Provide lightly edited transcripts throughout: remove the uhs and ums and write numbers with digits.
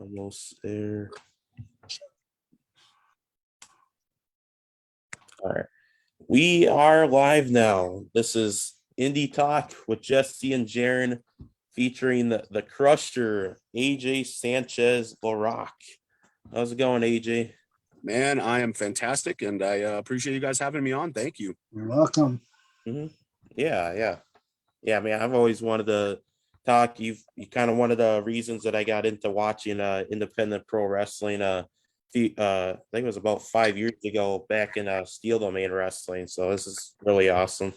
Almost there. All right. We are live now. This is Indie Talk with Jesse and Jeryn, featuring the crusher, Aj Sanchez Larocque. How's it going, Aj? Man, I am fantastic, and I appreciate you guys having me on. Thank you. You're welcome. Yeah. Man, I've always wanted to talk. You kind of one of the reasons that I got into watching independent pro wrestling. I think it was about 5 years ago, back in Steel Domain Wrestling. So this is really awesome.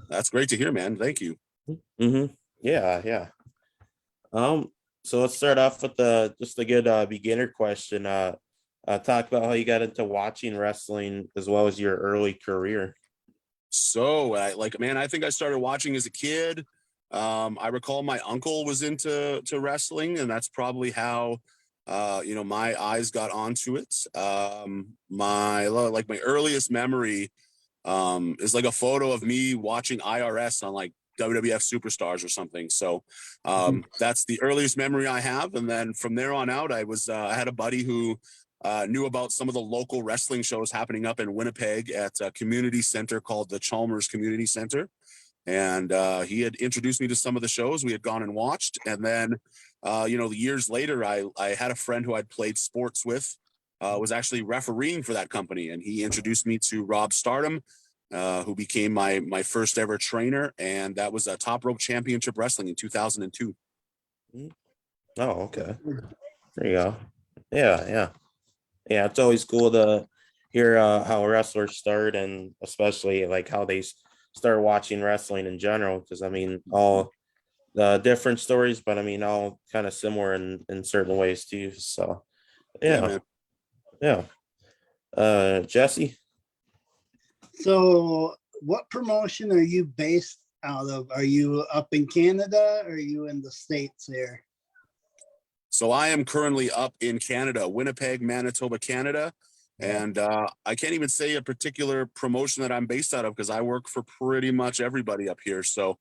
That's great to hear, man. Thank you. Yeah. So let's start off with just a good beginner question. Talk about how you got into watching wrestling as well as your early career. So, I think I started watching as a kid. I recall my uncle was into wrestling, and that's probably how my eyes got onto it. My earliest memory is like a photo of me watching IRS on like WWF Superstars or something. So that's the earliest memory I have. And then from there on out, I had a buddy who knew about some of the local wrestling shows happening up in Winnipeg at a community center called the Chalmers Community Center. And he had introduced me to some of the shows we had gone and watched. And then, years later, I had a friend who I'd played sports with, was actually refereeing for that company. And he introduced me to Rob Stardom, who became my first ever trainer. And that was a Top Rope Championship Wrestling in 2002. Oh, okay. There you go. Yeah. It's always cool to hear how wrestlers start, and especially like how they start watching wrestling in general. Because I mean, all the different stories, but I mean, all kind of similar in certain ways too. So, yeah. Jesse. So, what promotion are you based out of? Are you up in Canada, or are you in the States here? So I am currently up in Canada, Winnipeg, Manitoba, Canada. And I can't even say a particular promotion that I'm based out of, because I work for pretty much everybody up here. So,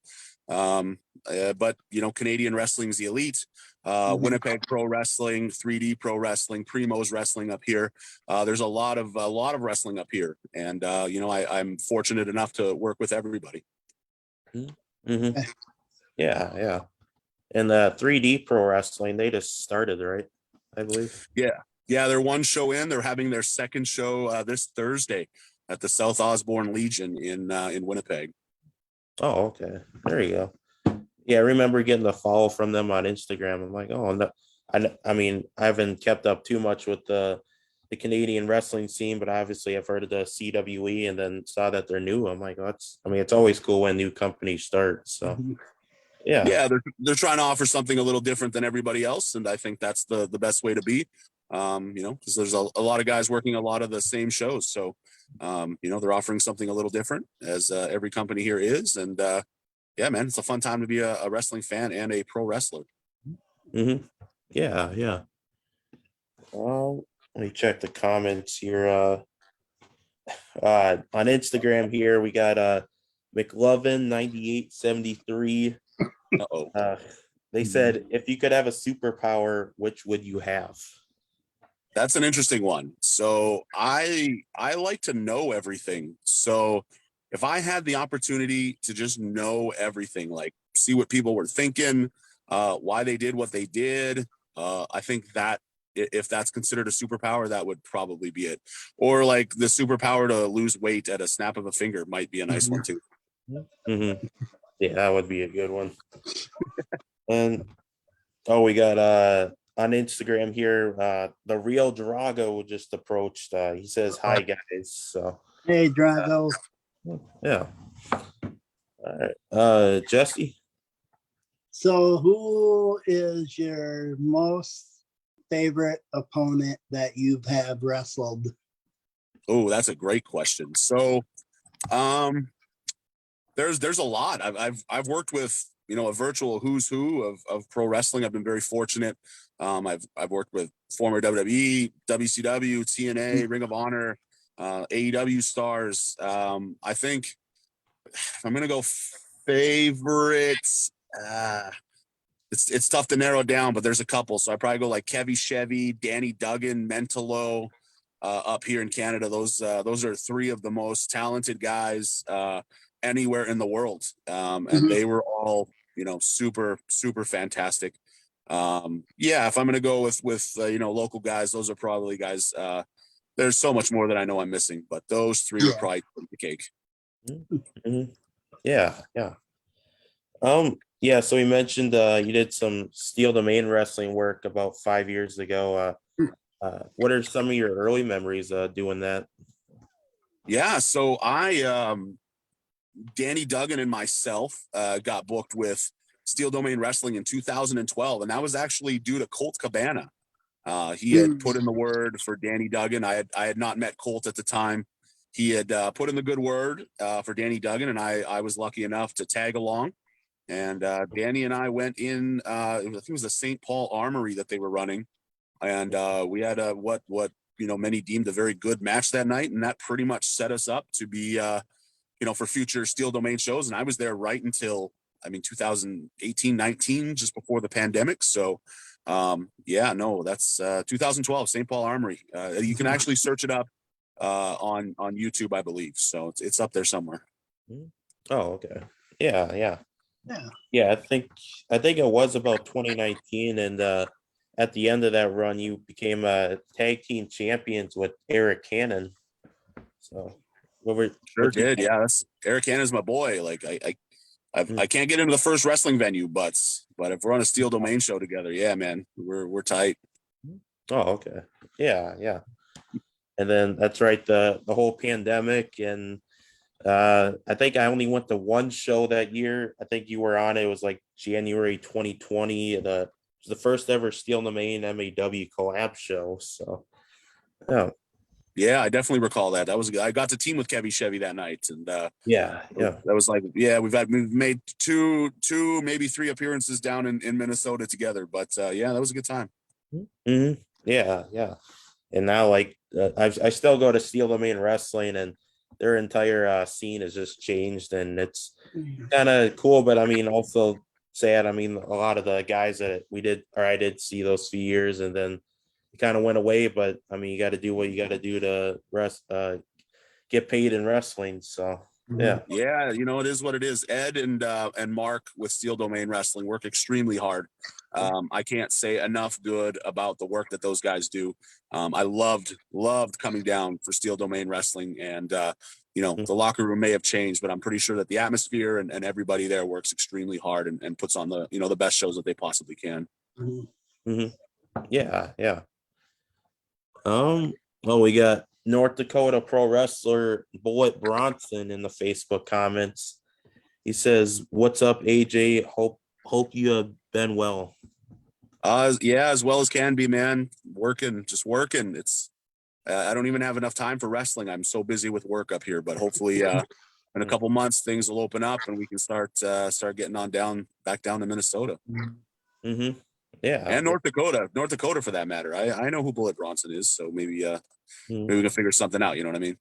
but Canadian wrestling is the elite. Winnipeg Pro Wrestling, 3D Pro Wrestling, Primo's Wrestling up here. There's a lot of wrestling up here, and I'm fortunate enough to work with everybody. Yeah. And the 3D Pro Wrestling, they just started, right? I believe. Yeah. They're one show in. They're having their second show this Thursday at the South Osborne Legion in Winnipeg. Oh, okay. There you go. Yeah, I remember getting the follow from them on Instagram. I'm like, oh no. I mean, I haven't kept up too much with the Canadian wrestling scene, but obviously I've heard of the CWE and then saw that they're new. I'm like, it's always cool when new companies start. So yeah, they're trying to offer something a little different than everybody else, and I think that's the best way to be. Because there's a lot of guys working a lot of the same shows, so they're offering something a little different, as every company here is. And yeah, man, it's a fun time to be a wrestling fan and a pro wrestler. Yeah. Well, let me check the comments here. On Instagram here, we got McLovin 9873. They said, if you could have a superpower, which would you have? That's an interesting one. So I like to know everything. So if I had the opportunity to just know everything, like see what people were thinking, why they did what they did, I think that if that's considered a superpower, that would probably be it. Or like the superpower to lose weight at a snap of a finger might be a nice one too. Yeah, that would be a good one. And we got on Instagram here, the real Drago just approached. He says, hi guys. So hey, Drago. Yeah. All right. Jesse. So who is your most favorite opponent that you have wrestled? Oh, that's a great question. So there's a lot. I've worked with a virtual who's who of pro wrestling. I've been very fortunate. I've worked with former WWE, WCW, TNA, Ring of Honor, AEW stars. I think if I'm gonna go favorites, it's tough to narrow it down, but there's a couple. So I probably go like Kevy Chevy, Danny Duggan, Mentalo, up here in Canada. Those are three of the most talented guys anywhere in the world, and they were all super fantastic. Yeah, if I'm gonna go with local guys, those are probably guys. There's so much more that I know I'm missing, but those three would probably take the cake. Mm-hmm. Yeah, yeah. Yeah, so we mentioned you did some Steel Domain wrestling work about 5 years ago. What are some of your early memories doing that? Yeah, so Danny Duggan and myself got booked with Steel Domain Wrestling in 2012, and that was actually due to Colt Cabana. He had put in the word for Danny Duggan. I had not met Colt at the time. He had put in the good word for Danny Duggan, and I was lucky enough to tag along. And Danny and I went in. I think it was the St. Paul Armory that they were running, and we had a what many deemed a very good match that night, and that pretty much set us up to be for future Steel Domain shows. And I was there right until 2018-19, just before the pandemic. So that's 2012 St. Paul Armory. You can actually search it up on YouTube, I believe. So it's up there somewhere. Oh, okay. Yeah. Yeah. Yeah, I think it was about 2019, and at the end of that run, you became tag team champions with Eric Cannon. So, Sure did. Yeah, that's Eric Cannon's my boy. Like I can't get into the first wrestling venue, but if we're on a Steel Domain show together, yeah, man, we're tight. Oh, okay. Yeah, yeah. And then that's right, the whole pandemic, and I think I only went to one show that year. I think you were on it. It was like January 2020. It was the first ever Steel Domain MAW collab show. So, yeah. Yeah, I definitely recall that. I got to team with Kevy Chevy that night, and yeah. that was like, we've made two maybe three appearances down in Minnesota together. But yeah, that was a good time. Mm-hmm. Yeah, yeah. And now, like, I still go to Steel Domain Wrestling, and their entire scene has just changed, and it's kind of cool. But I mean, also sad. I mean, a lot of the guys that I did see those few years, and then it kind of went away. But I mean, you got to do what you got to do to get paid in wrestling. So yeah, it is what it is. Ed and Mark with Steel Domain Wrestling work extremely hard. I can't say enough good about the work that those guys do. I loved coming down for Steel Domain Wrestling, and the locker room may have changed, but I'm pretty sure that the atmosphere and everybody there works extremely hard and puts on the best shows that they possibly can. Mm-hmm. Yeah, yeah. Well, we got North Dakota pro wrestler Bullet Bronson in the Facebook comments. He says, "What's up, AJ? Hope you have been well." Yeah, as well as can be, man. Just working. It's I don't even have enough time for wrestling. I'm so busy with work up here, but hopefully in a couple months things will open up and we can start getting on back down to Minnesota. Mm-hmm. Yeah, and North Dakota for that matter. I know who Bullet Bronson is, so maybe we can figure something out. You know what I mean?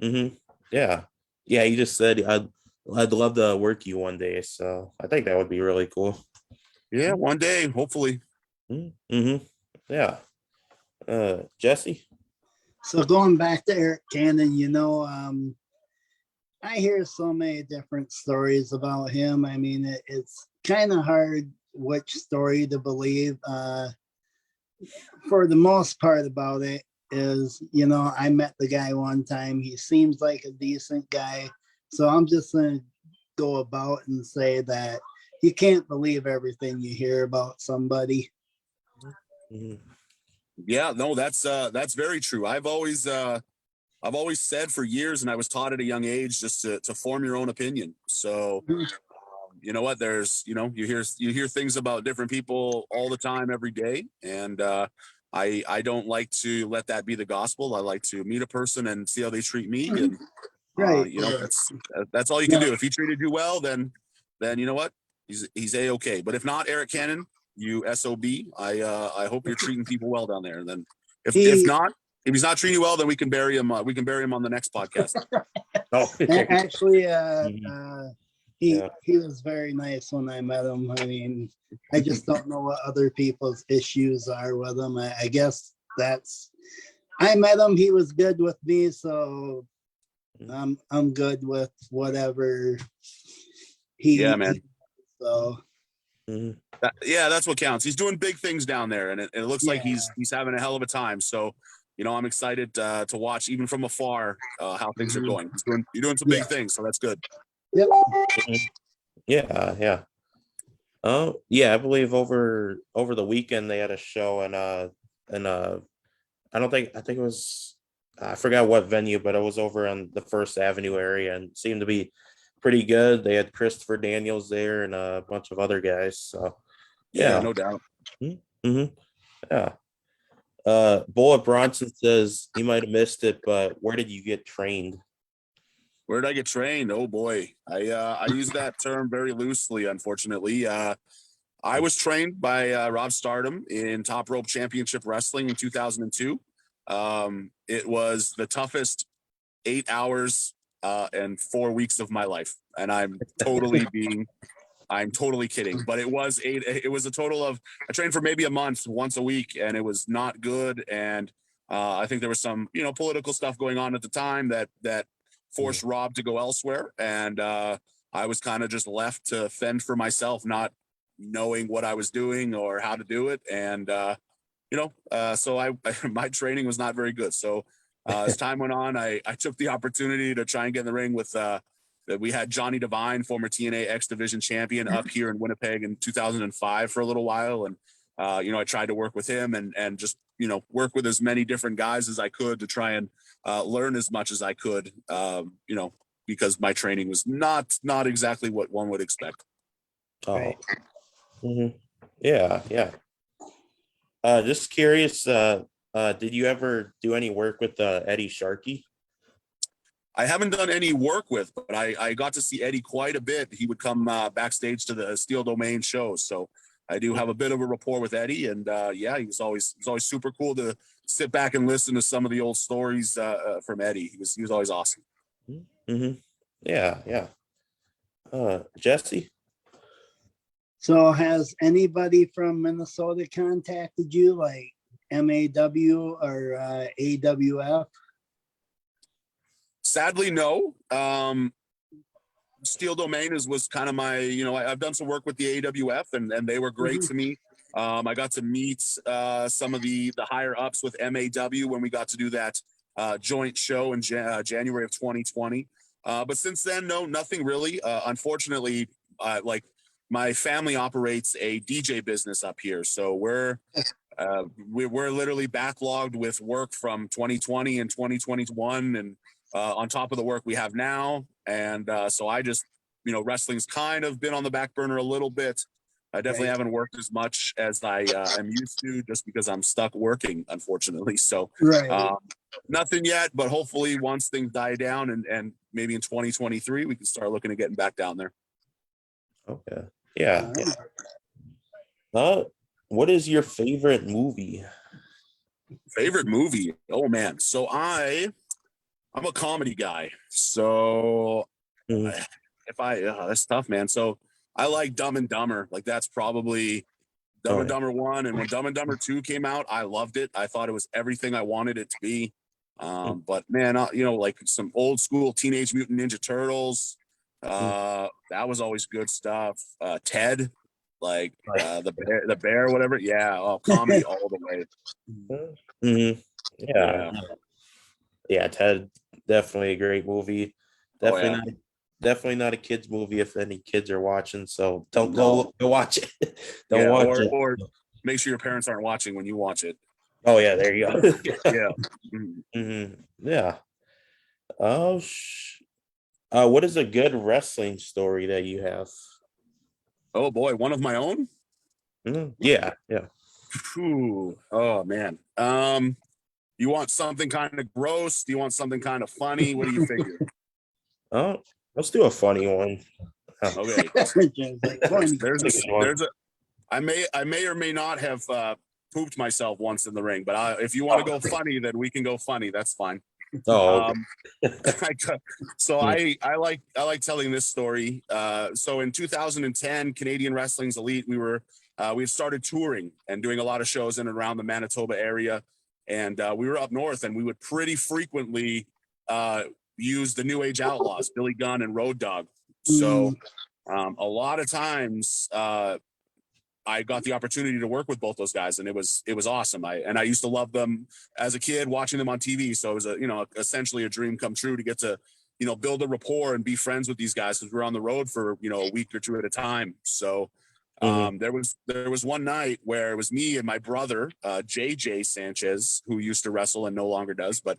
Mm-hmm. Yeah, yeah. He just said I'd love to work you one day, so I think that would be really cool. Yeah, one day, hopefully. Mm-hmm. Yeah. Jesse. So going back to Eric Cannon, I hear so many different stories about him. I mean, it's kind of hard which story to believe. For the most part about it is, I met the guy one time. He seems like a decent guy. So I'm just going to go about and say that you can't believe everything you hear about somebody. Mm-hmm. Yeah, no, that's very true. I've always said for years, and I was taught at a young age, just to form your own opinion. So you know what, there's you hear things about different people all the time, every day, and I don't like to let that be the gospel. I like to meet a person and see how they treat me, and Right. that's all you can do. If he treated you well, then you know what, he's a-okay. But if not, Eric Cannon, you SOB, I hope you're treating people well down there. And then if he's not treating you well, then we can bury him on the next podcast. Actually, He was very nice when I met him. I mean, I just don't know what other people's issues are with him. I guess I met him. He was good with me, so I'm good with whatever Yeah, man. So that's what counts. He's doing big things down there, and it looks like Yeah. he's having a hell of a time. So, I'm excited to watch even from afar how things are going. You're doing some big things, so that's good. Yep. Yeah. Oh, yeah, I believe over the weekend they had a show and I think it was, I forgot what venue, but it was over on the First Avenue area and seemed to be pretty good. They had Christopher Daniels there and a bunch of other guys. So Yeah, no doubt. Mm-hmm. Yeah. Bullet Bronson says he might have missed it, but where did you get trained? Where did I get trained? Oh boy, I use that term very loosely. Unfortunately, I was trained by Rob Stardom in Top Rope Championship Wrestling in 2002. It was the toughest 8 hours and 4 weeks of my life, and I'm totally kidding. But it was a total of, I trained for maybe a month, once a week, and it was not good. And I think there was some political stuff going on at the time that forced Rob to go elsewhere, and I was kind of just left to fend for myself, not knowing what I was doing or how to do it. And so my training was not very good. So as time went on, I took the opportunity to try and get in the ring with we had Johnny Devine, former TNA X Division champion, up here in Winnipeg in 2005 for a little while. And I tried to work with him and just work with as many different guys as I could to try and learn as much as I could, because my training was not exactly what one would expect. Oh, Right. Yeah. Just curious, did you ever do any work with Eddie Sharkey? I haven't done any work with, but I got to see Eddie quite a bit. He would come backstage to the Steel Domain shows, so I do have a bit of a rapport with Eddie. And he was always super cool to sit back and listen to some of the old stories from Eddie. He was always awesome. Yeah. Jesse? So has anybody from Minnesota contacted you, like MAW or AWF? Sadly, no. Steel Domain was kind of my, I've done some work with the AWF, and they were great to me. I got to meet some of the higher ups with MAW when we got to do that joint show in January of 2020. But since then, no, nothing really. Unfortunately, my family operates a DJ business up here, so we're literally backlogged with work from 2020 and 2021, and on top of the work we have now. And so I just, wrestling's kind of been on the back burner a little bit. I definitely haven't worked as much as I am used to, just because I'm stuck working, unfortunately. So nothing yet, but hopefully once things die down and maybe in 2023, we can start looking at getting back down there. Okay. Yeah. What is your favorite movie? Favorite movie? Oh man. So I'm a comedy guy. So that's tough, man. So I like Dumb and Dumber. Like, that's probably Dumb and Dumber 1. And when Dumb and Dumber 2 came out, I loved it. I thought it was everything I wanted it to be. But man, like some old school Teenage Mutant Ninja Turtles. That was always good stuff. Ted, like the bear, whatever. Yeah. Oh, comedy all the way. Yeah. Ted, definitely a great movie. Definitely not a kids movie if any kids are watching. So don't go watch it. Don't watch it. Or make sure your parents aren't watching when you watch it. Oh yeah, there you go. Yeah. What is a good wrestling story that you have? Oh boy, one of my own? Yeah. Ooh, oh man. You want something kind of gross? Do you want something kind of funny? What do you figure? Oh, let's do a funny one. Okay. I may or may not have pooped myself once in the ring, but if you want to go funny, then we can go funny. That's fine. Oh, So Hmm. I like telling this story. So in 2010, Canadian Wrestling's Elite, we had started touring and doing a lot of shows in and around the Manitoba area, and we were up north, and we would pretty frequently use the New Age Outlaws, Billy Gunn and Road Dogg. So Mm, a lot of times I got the opportunity to work with both those guys, and it was awesome. I used to love them as a kid, watching them on TV. So it was essentially a dream come true to get to build a rapport and be friends with these guys, because we were on the road for a week or two at a time. So hmm. there was one night where it was me and my brother JJ Sanchez, who used to wrestle and no longer does, but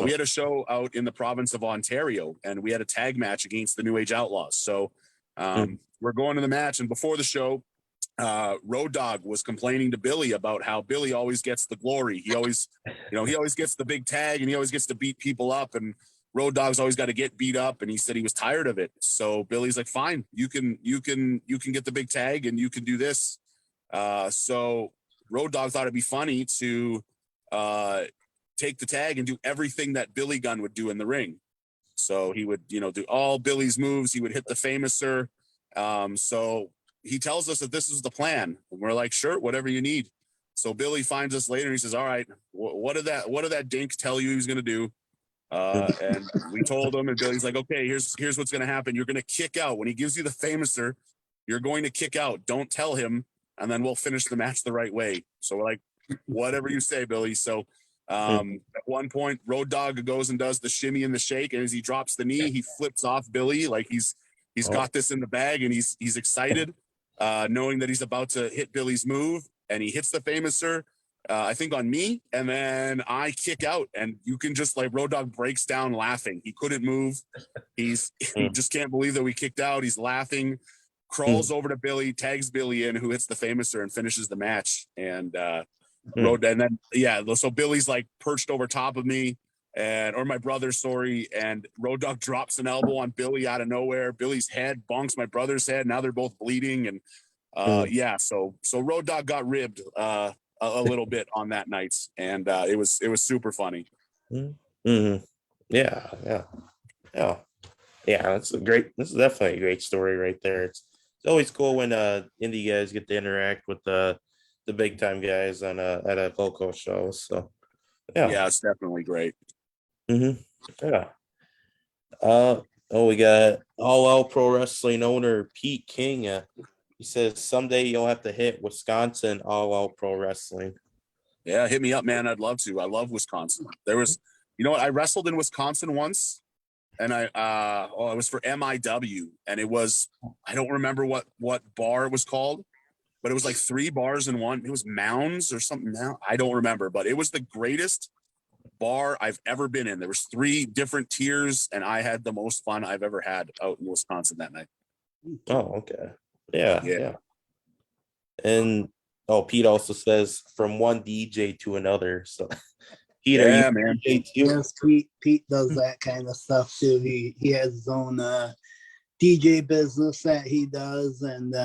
we had a show out in the province of Ontario, and we had a tag match against the New Age Outlaws. So we're going to the match, and before the show, Road Dogg was complaining to Billy about how Billy always gets the glory. He always gets the big tag, and he always gets to beat people up, and Road Dogg's always got to get beat up. And he said he was tired of it. So Billy's like, fine, you can get the big tag, and you can do this. So Road Dogg thought it'd be funny to take the tag and do everything that Billy Gunn would do in the ring. So he would, do all Billy's moves. He would hit the famouser. So he tells us that this is the plan. And we're like, sure, whatever you need. So Billy finds us later, and he says, all right, what did that dink tell you he was going to do? And we told him, and Billy's like, okay, here's what's going to happen. You're going to kick out. When he gives you the famouser, you're going to kick out. Don't tell him, and then we'll finish the match the right way. So we're like, whatever you say, Billy. So at one point, Road Dogg goes and does the shimmy and the shake, and as he drops the knee, he flips off Billy like he's got this in the bag, and he's excited, knowing that he's about to hit Billy's move, and he hits the famouser, I think on me, and then I kick out, and you can just like Road Dogg breaks down laughing. He couldn't move. He just can't believe that we kicked out. He's laughing, crawls over to Billy, tags Billy in, who hits the famouser and finishes the match. And so Billy's like perched over top of me, or my brother's, sorry, and Road Dogg drops an elbow on Billy out of nowhere. Billy's head bonks my brother's head. Now they're both bleeding, and so Road Dogg got ribbed a little bit on that night, and it was super funny. Yeah, yeah, yeah, yeah. This is definitely a great story right there. It's always cool when indie guys get to interact with the big time guys on at a local show. So yeah, It's definitely great. Yeah. We got All Out Pro Wrestling owner Pete King. He says someday you'll have to hit Wisconsin All Out Pro Wrestling. Yeah, hit me up, man. I'd love to. I love Wisconsin. There was, I wrestled in Wisconsin once, and it was for MIW, and it was, I don't remember what bar it was called, but it was like 3 bars in one. It was Mounds or something. Now I don't remember, but it was the greatest bar I've ever been in. There was 3 different tiers, and I had the most fun I've ever had out in Wisconsin that night. Oh, okay. Yeah. And Pete also says from one DJ to another. So Pete, are you man. DJ too? yes, Pete does that kind of stuff too. He has his own DJ business that he does, and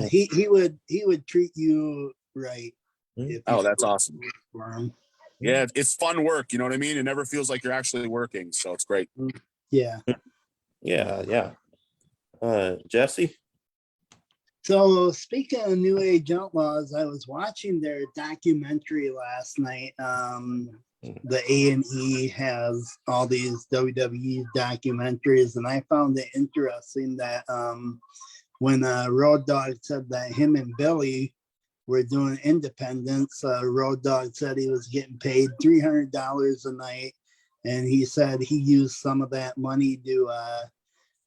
he would treat you right. That's awesome. For him. Yeah, it's fun work. You know what I mean? It never feels like you're actually working, so it's great. Yeah. Yeah. Jesse? So speaking of New Age Outlaws, I was watching their documentary last night. The A&E has all these WWE documentaries, and I found it interesting that when Road Dogg said that him and Billy were doing independence, Road Dogg said he was getting paid $300 a night, and he said he used some of that money to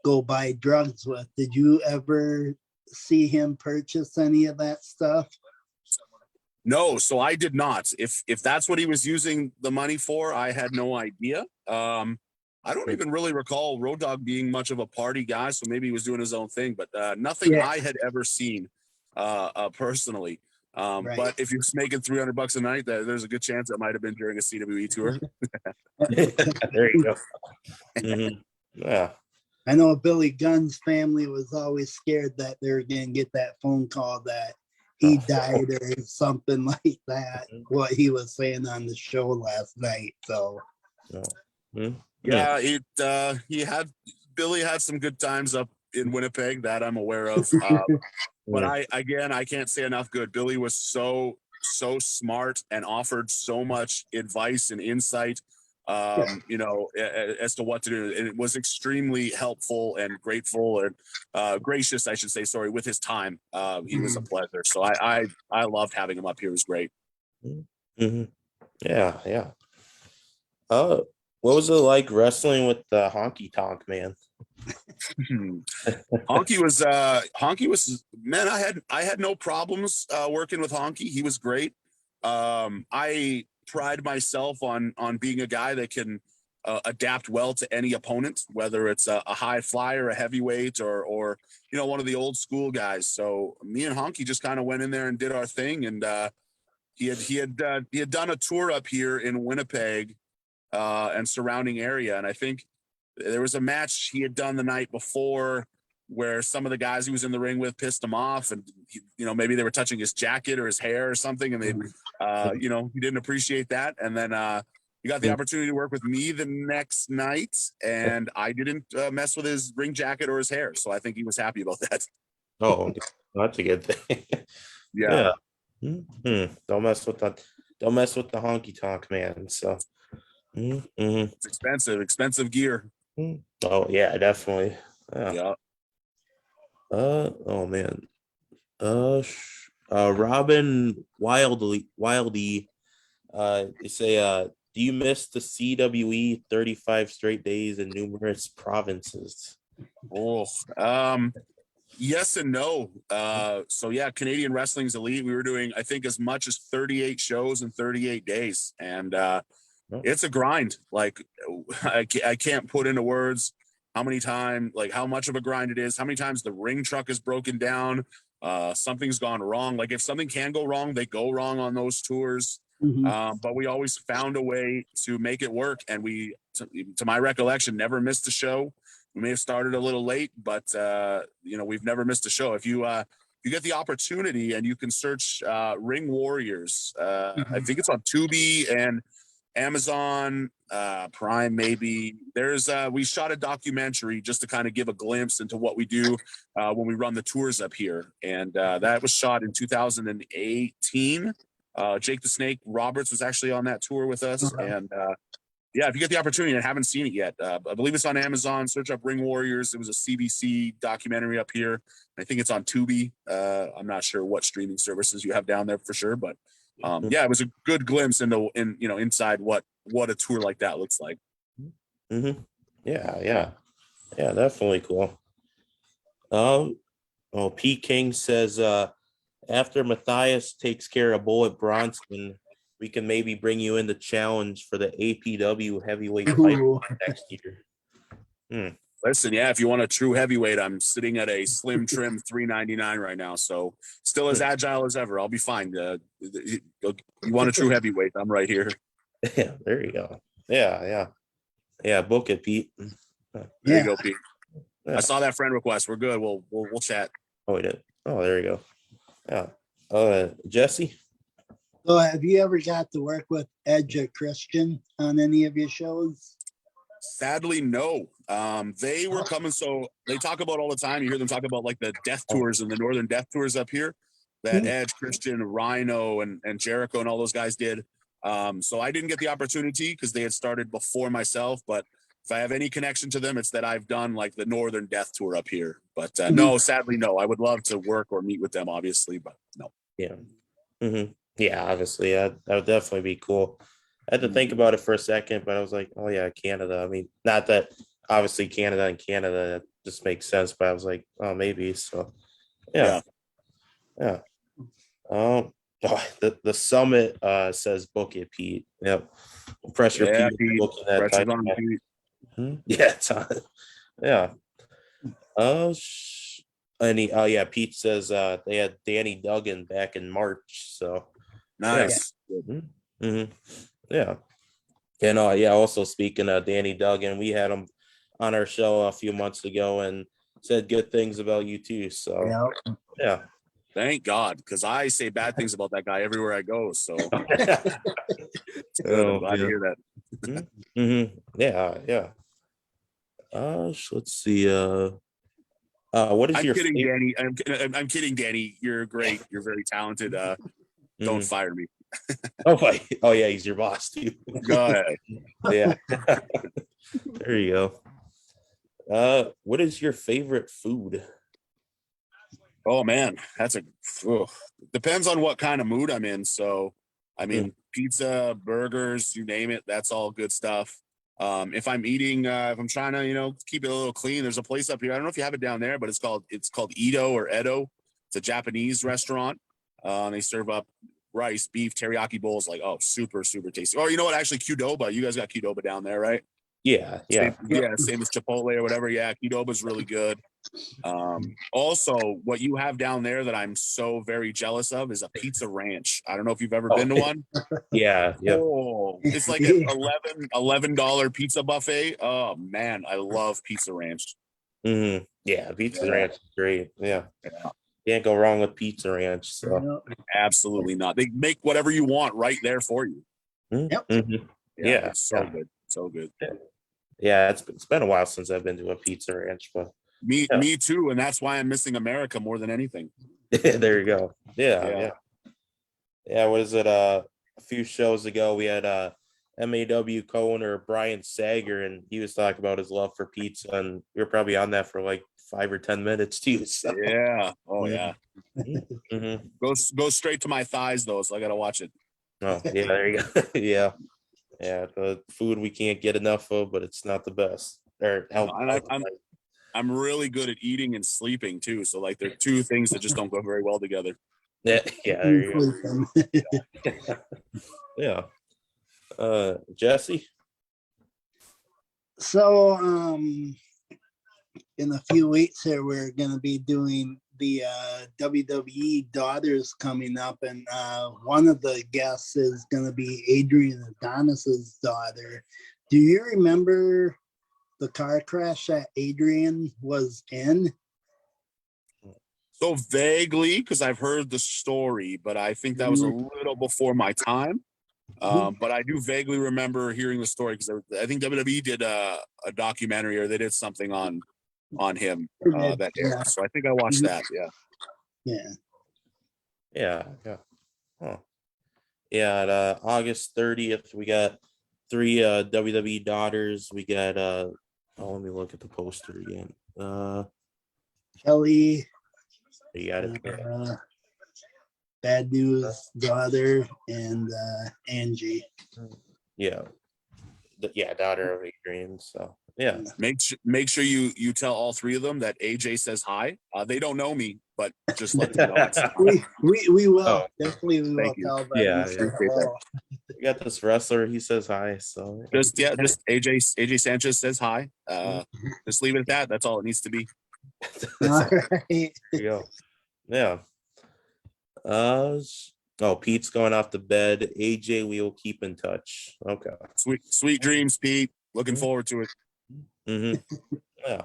go buy drugs with. Did you ever see him purchase any of that stuff? No, so I did not. If that's what he was using the money for, I had no idea. I don't even really recall Road Dogg being much of a party guy, so maybe he was doing his own thing, but nothing I had ever seen personally. Right. But if you're making $300 a night, there's a good chance that might have been during a CWE tour. There you go. Yeah. I know Billy Gunn's family was always scared that they were going to get that phone call that he died or something like that, what he was saying on the show last night. So No. Hmm? Yeah, Billy had some good times up in Winnipeg that I'm aware of. But I can't say enough good. Billy was so smart and offered so much advice and insight, as to what to do. And it was extremely helpful and grateful and gracious, I should say, sorry, with his time. He was a pleasure. So I loved having him up here. It was great. Mm-hmm. Yeah, yeah. What was it like wrestling with the Honky Tonk Man? Honky was man. I had no problems working with Honky. He was great. I pride myself on being a guy that can adapt well to any opponent, whether it's a high flyer, a heavyweight, or one of the old school guys. So me and Honky just kind of went in there and did our thing, and he had done a tour up here in Winnipeg and surrounding area, and I think there was a match he had done the night before where some of the guys he was in the ring with pissed him off, and maybe they were touching his jacket or his hair or something, and they he didn't appreciate that. And then he got the opportunity to work with me the next night, and I didn't mess with his ring jacket or his hair, so I think he was happy about that. Oh, that's a good thing. Yeah. Mm-hmm. Don't mess with the Honky Tonk Man. So It's expensive gear. Oh yeah, definitely. Yeah. Oh man. Robin Wildy. They say, do you miss the CWE 35 straight days in numerous provinces? Oh, yes and no. So yeah, Canadian Wrestling's elite. We were doing, I think, as much as 38 shows in 38 days, and it's a grind. Like I can't put into words how many times, like how much of a grind it is, how many times the ring truck is broken down, something's gone wrong. Like if something can go wrong, they go wrong on those tours. But we always found a way to make it work. And we, to my recollection, never missed a show. We may have started a little late, but we've never missed a show. If you get the opportunity and you can search Ring Warriors, I think it's on Tubi and Amazon Prime, maybe. There's we shot a documentary just to kind of give a glimpse into what we do when we run the tours up here, and that was shot in 2018. Jake the Snake Roberts was actually on that tour with us, and yeah, if you get the opportunity and haven't seen it yet, I believe it's on Amazon. Search up Ring Warriors. It was a CBC documentary up here. I think it's on Tubi. I'm not sure what streaming services you have down there for sure, but yeah, it was a good glimpse into inside what a tour like that looks like. Yeah, definitely cool. P King says after Matthias takes care of Bullet Bronson, we can maybe bring you in the challenge for the APW heavyweight title next year. Listen, yeah, if you want a true heavyweight, I'm sitting at a slim trim 399 right now, so still as agile as ever. I'll be fine. You want a true heavyweight? I'm right here. Yeah, there you go. Yeah. Book it, Pete. There you go, Pete. Yeah. I saw that friend request. We're good. We'll chat. Oh, we did. Oh, there you go. Yeah. Jesse. So, have you ever got to work with Aj Christian on any of your shows? Sadly, no. They were coming, so they talk about all the time. You hear them talk about like the death tours and the Northern Death tours up here that Aj, Christian, Rhino, and Jericho and all those guys did. So I didn't get the opportunity because they had started before myself. But if I have any connection to them, it's that I've done like the Northern Death tour up here. But no, sadly, no. I would love to work or meet with them, obviously, but no. Yeah. Yeah, obviously, that would definitely be cool. I had to think about it for a second, but I was like, oh yeah, Canada. I mean, not that obviously Canada that just makes sense, but I was like, oh, maybe. So yeah. The summit says book it, Pete. Yep. Pressure Pete. Looking at Pete. Yeah, it's on. Yeah. Pete says they had Danny Duggan back in March. So nice. Yeah. And also speaking of Danny Duggan, we had him on our show a few months ago and said good things about you too. So yeah. Thank God, because I say bad things about that guy everywhere I go. So glad to hear that. Yeah, yeah. Let's see. What is I'm your kidding, favorite? Danny. I'm kidding, Danny. You're great. You're very talented. Don't fire me. Oh, oh yeah, he's your boss too. Go ahead. Yeah. There you go. What is your favorite food? Oh man, depends on what kind of mood I'm in. So, I mean, pizza, burgers, you name it. That's all good stuff. If I'm eating, if I'm trying to, keep it a little clean, there's a place up here. I don't know if you have it down there, but it's called Edo or Edo. It's a Japanese restaurant. They serve up rice, beef, teriyaki bowls, like super super tasty. Oh, you know what? Actually, Qdoba. You guys got Qdoba down there, right? Yeah, yeah. Same as Chipotle or whatever. Yeah, Qdoba's really good. Also, what you have down there that I'm so very jealous of is a pizza ranch. I don't know if you've ever been to one. Yeah, yeah. Oh, it's like an $11 pizza buffet. Oh man, I love pizza ranch. Yeah, pizza ranch is great. Yeah. Can't go wrong with pizza ranch. So Absolutely not. They make whatever you want right there for you. Yeah, It's so good. So good. Yeah, it's been a while since I've been to a pizza ranch, but Me too, and that's why I'm missing America more than anything. there you go. Yeah. What is it? A few shows ago, we had MAW co-owner Brian Sager, and he was talking about his love for pizza, and we were probably on that for like 5 or 10 minutes too. So. Yeah. Oh yeah. Mm-hmm. Go straight to my thighs though, so I gotta watch it. Oh yeah, there you go. Yeah. The food we can't get enough of, but it's not the best. Or I'm really good at eating and sleeping too. So like they're two things that just don't go very well together. Yeah, there you go. Yeah. Jesse? So, in a few weeks here, we're going to be doing the WWE Daughters coming up, and one of the guests is going to be Adrian Adonis's daughter. Do you remember the car crash that Adrian was in? So vaguely, because I've heard the story, but I think that was a little before my time. But I do vaguely remember hearing the story because I think WWE did a documentary, or they did something on him that era. So I think I watched that. Yeah. Huh. Yeah, August 30th, we got 3 WWE daughters. We got let me look at the poster again. Kelly. You got it. Bad News daughter and Angie. Yeah. Daughter of Adrian. So yeah. Make sure you tell all 3 of them that AJ says hi. They don't know me, but just let them know. we will definitely we will tell them. Yeah. We got this wrestler. He says hi. So just AJ Sanchez says hi. Just leave it at that. That's all it needs to be. All right. There you go. Yeah. Pete's going off to bed. AJ, we will keep in touch. Okay. Sweet dreams, Pete. Looking forward to it. Yeah.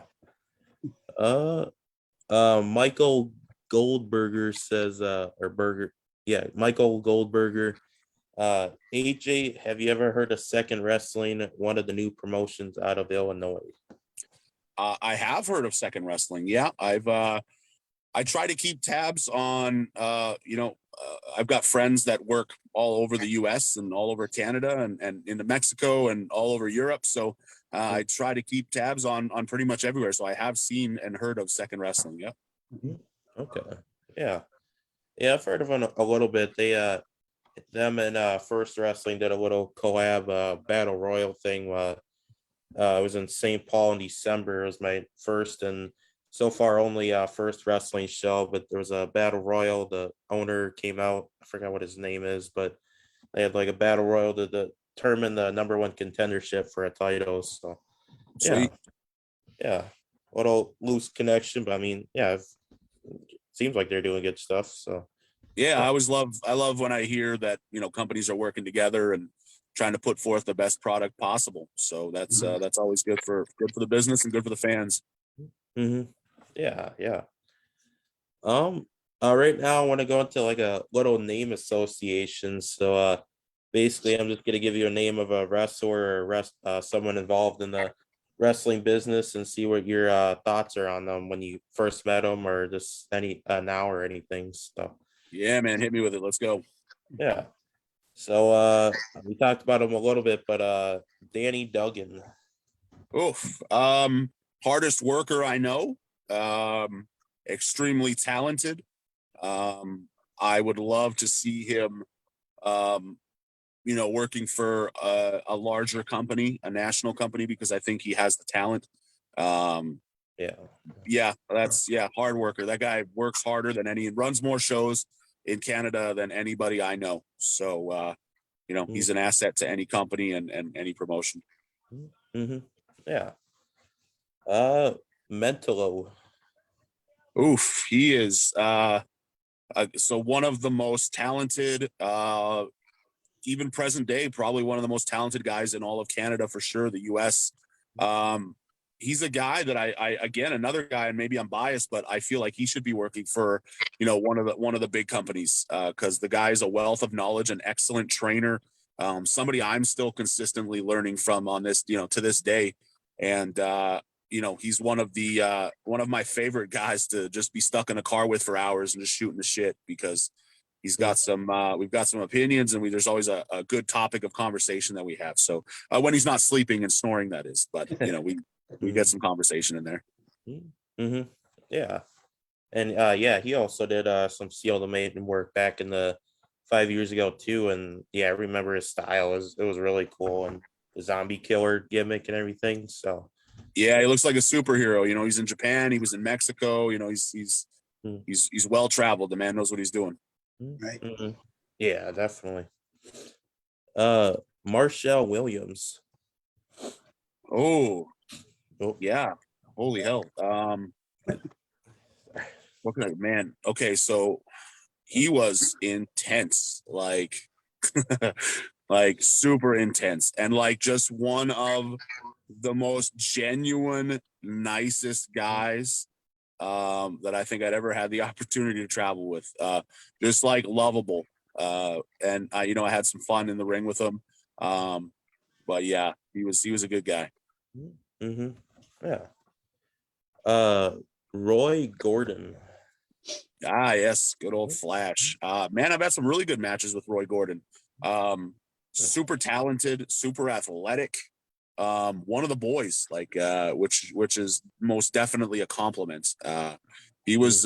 Michael Goldberger says, Michael Goldberger. AJ, have you ever heard of Second Wrestling, one of the new promotions out of Illinois? I have heard of Second Wrestling. Yeah, I try to keep tabs on, I've got friends that work all over the US and all over Canada and into Mexico and all over Europe. So I try to keep tabs on pretty much everywhere. So I have seen and heard of Second Wrestling. Yeah. Okay. Yeah. Yeah, I've heard of them a little bit. They, them and First Wrestling did a little collab battle royal thing. I was in St. Paul in December. It was my first and so far only First Wrestling show, but there was a battle royal. The owner came out. I forgot what his name is, but they had like a battle royal to determine the number 1 contendership for a title. So yeah, little loose connection, but I mean, it seems like they're doing good stuff. So yeah, I love when I hear that companies are working together and trying to put forth the best product possible. So that's always good for the business and good for the fans. Yeah. Right now I want to go into like a little name association. So basically, I'm just gonna give you a name of a wrestler or someone involved in the wrestling business and see what your thoughts are on them when you first met them or just any now or anything. So Yeah, man, hit me with it. Let's go. yeah. So we talked about him a little bit, but Danny Duggan. Oof. Hardest worker I know. Extremely talented. I would love to see him, working for a larger company, a national company, because I think he has the talent. Yeah. Hard worker. That guy works harder than runs more shows in Canada than anybody I know. So, he's an asset to any company and any promotion. Mm-hmm. Yeah. Mentalo. Oof, he is so one of the most talented, even present day, probably one of the most talented guys in all of Canada for sure. The U.S. He's a guy that I again, another guy, and maybe I'm biased, but I feel like he should be working for one of the big companies because the guy is a wealth of knowledge, an excellent trainer, somebody I'm still consistently learning from on this to this day, and he's one of my favorite guys to just be stuck in a car with for hours and just shooting the shit because he's got some we've got some opinions and there's always a good topic of conversation that we have. So when he's not sleeping and snoring, that is, but we get some conversation in there. Mm-hmm. Yeah. And he also did some Seal the Maiden work back in the 5 years ago too. And yeah, I remember his style. It was really cool, and the zombie killer gimmick and everything. So yeah, he looks like a superhero. He's in Japan, he was in Mexico. He's well traveled. The man knows what he's doing. Right. Mm-hmm. Yeah, definitely. Marshall Williams. Oh Oh, yeah, holy hell. What kind of man? Okay, so he was intense, like like super intense, and like just one of the most genuine, nicest guys that I think I'd ever had the opportunity to travel with. Just like lovable, and I had some fun in the ring with him. But yeah, he was a good guy. mm-hmm. Yeah. Roy Gordon. Ah, yes, good old Flash. Man, I've had some really good matches with Roy Gordon. Super talented, super athletic. One of the boys, like which is most definitely a compliment. He was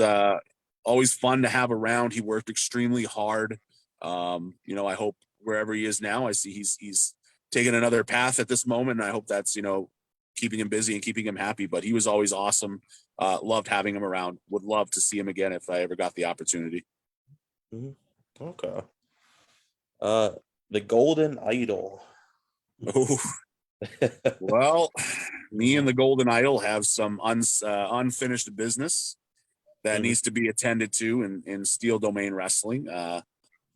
always fun to have around. He worked extremely hard. I hope wherever he is now, I see he's taking another path at this moment, and I hope that's keeping him busy and keeping him happy. But he was always awesome. Loved having him around. Would love to see him again if I ever got the opportunity. Mm-hmm. Okay. The Golden Idol. Oh, well, me and the Golden Idol have some unfinished business that needs to be attended to in Steel Domain Wrestling.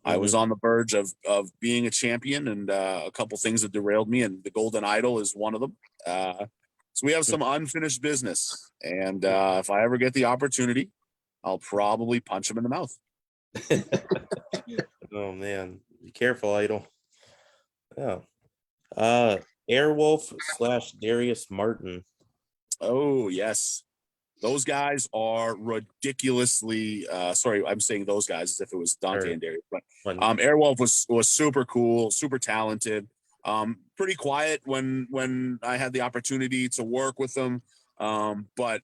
I was on the verge of being a champion, and a couple things that derailed me, and the Golden Idol is one of them. So we have some unfinished business, and if I ever get the opportunity, I'll probably punch him in the mouth. Oh man, be careful, Idol. Yeah. Airwolf / Darius Martin. Oh yes, those guys are ridiculously. Sorry, I'm saying those guys as if it was Dante and Darius, but Airwolf was super cool, super talented. Pretty quiet when I had the opportunity to work with them. But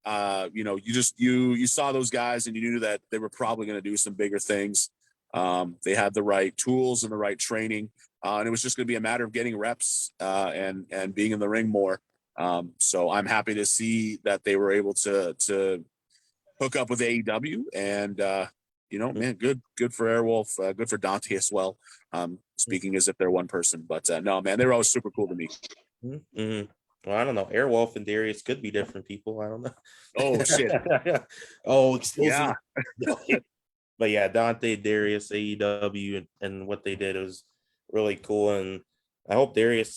you saw those guys and you knew that they were probably going to do some bigger things. They had the right tools and the right training, and it was just going to be a matter of getting reps and being in the ring more. So I'm happy to see that they were able to hook up with AEW, and man, good for Airwolf, good for Dante as well. Speaking as if they're one person, but no, man, they were always super cool to me. Mm-hmm. Well, I don't know. Airwolf and Darius could be different people. I don't know. Oh shit. Oh, yeah. But yeah, Dante, Darius, AEW, and what they did was really cool. And I hope Darius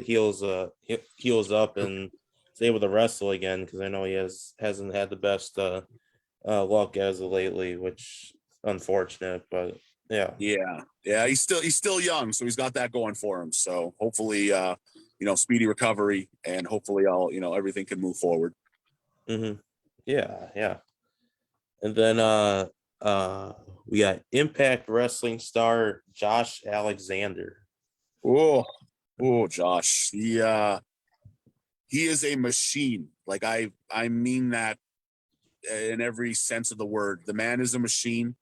heals up and is able to wrestle again, because I know he hasn't had the best luck as of lately, which is unfortunate. But Yeah. He's still young, so he's got that going for him. So hopefully, speedy recovery, and hopefully, everything can move forward. Mm-hmm. Yeah. And then we got Impact Wrestling star Josh Alexander. Oh, Josh. He is a machine. Like I mean that in every sense of the word. The man is a machine.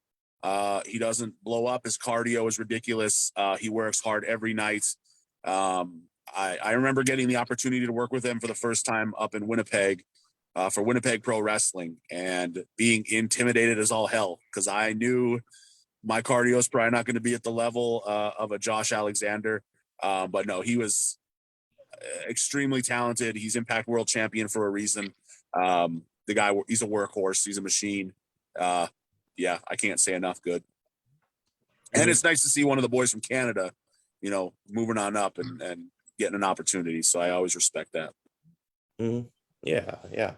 He doesn't blow up. His cardio is ridiculous. He works hard every night. I remember getting the opportunity to work with him for the first time up in Winnipeg for Winnipeg Pro Wrestling, and being intimidated as all hell because I knew my cardio is probably not going to be at the level of a Josh Alexander. But no, he was extremely talented. He's Impact World Champion for a reason. The guy, he's a workhorse. He's a machine. Yeah, I can't say enough good. And it's nice to see one of the boys from Canada, moving on up and getting an opportunity. So I always respect that. Mm-hmm. Yeah.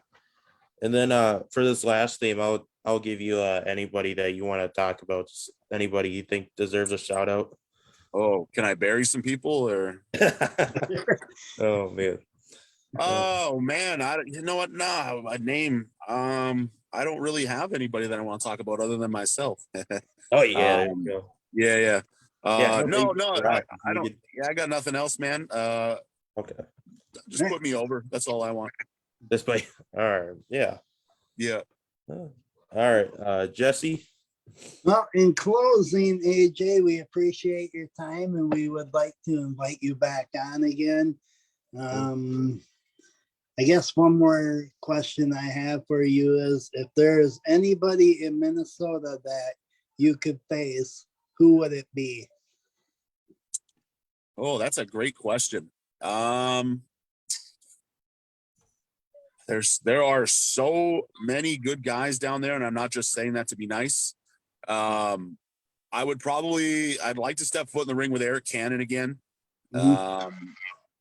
And then for this last theme, I'll give you anybody that you want to talk about. Just anybody you think deserves a shout out. Oh, can I bury some people or? Oh man. Oh man, you know what? No, a name. I don't really have anybody that I want to talk about other than myself. Oh yeah. There you go. Yeah. No, I don't. Could... Yeah, I got nothing else, man. Okay. Just put me over. That's all I want. This way. All right. Yeah. All right. Jesse. Well, in closing, AJ, we appreciate your time and we would like to invite you back on again. I guess one more question I have for you is if there's anybody in Minnesota that you could face, who would it be? Oh, that's a great question. There are so many good guys down there, and I'm not just saying that to be nice. I'd like to step foot in the ring with Eric Cannon again.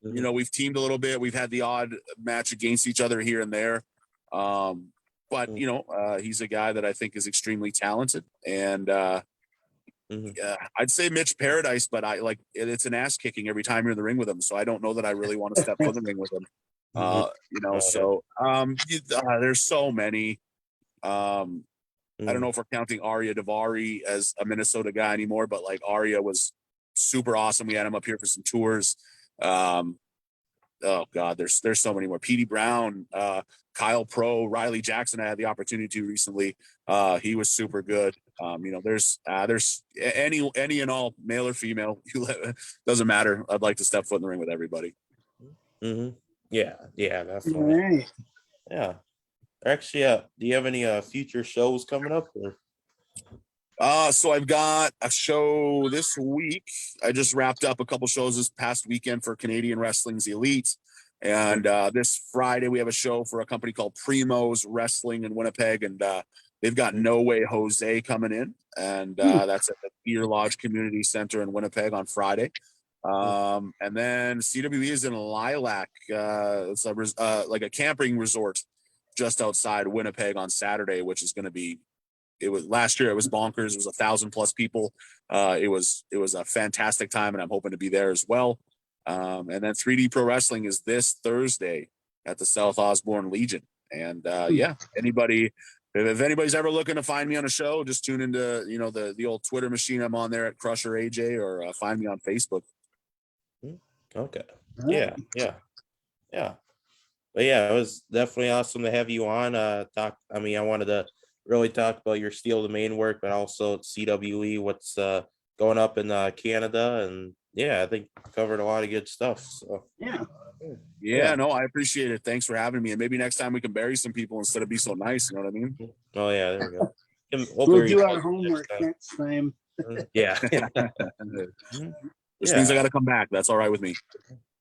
We've teamed a little bit. We've had the odd match against each other here and there. But he's a guy that I think is extremely talented. And I'd say Mitch Paradise, but it's an ass kicking every time you're in the ring with him. So I don't know that I really want to step foot in the ring with him. There's so many. I don't know if we're counting Arya Davari as a Minnesota guy anymore, but Arya was super awesome. We had him up here for some tours. Oh God, there's so many more. Petey Brown, Kyle Pro, Riley Jackson. I had the opportunity to recently. He was super good. There's any and all, male or female, doesn't matter. I'd like to step foot in the ring with everybody. Yeah, definitely. All right. Yeah. Actually, do you have any future shows coming up? So I've got a show this week. I just wrapped up a couple shows this past weekend for Canadian Wrestling's Elite. And this Friday, we have a show for a company called Primo's Wrestling in Winnipeg. And they've got No Way Jose coming in. And that's at the Beer Lodge Community Center in Winnipeg on Friday. And then CWE is in Lilac. It's like a camping resort just outside Winnipeg on Saturday, which is going to be, last year it was bonkers. It was 1,000+ people. It was a fantastic time, and I'm hoping to be there as well. And then 3D Pro Wrestling is this Thursday at the South Osborne Legion. And if anybody's ever looking to find me on a show, just tune into the old Twitter machine. I'm on there at Crusher AJ, or find me on Facebook. Okay. Yeah. But yeah, it was definitely awesome to have you on. I wanted to really talk about your Steel Domain work, but also CWE, what's going up in Canada. And yeah, I think covered a lot of good stuff. So yeah, no, I appreciate it. Thanks for having me. And maybe next time we can bury some people instead of be so nice. You know what I mean? Oh yeah, there we go. We'll do our homework next time. Yeah. Which means I got to come back. That's all right with me.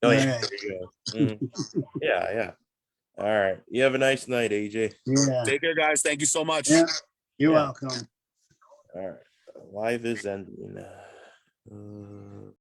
Oh yeah. There you go. Yeah. All right. You have a nice night, AJ. Yeah. Take care, guys. Thank you so much. Yeah. You're welcome. All right. Live is ending.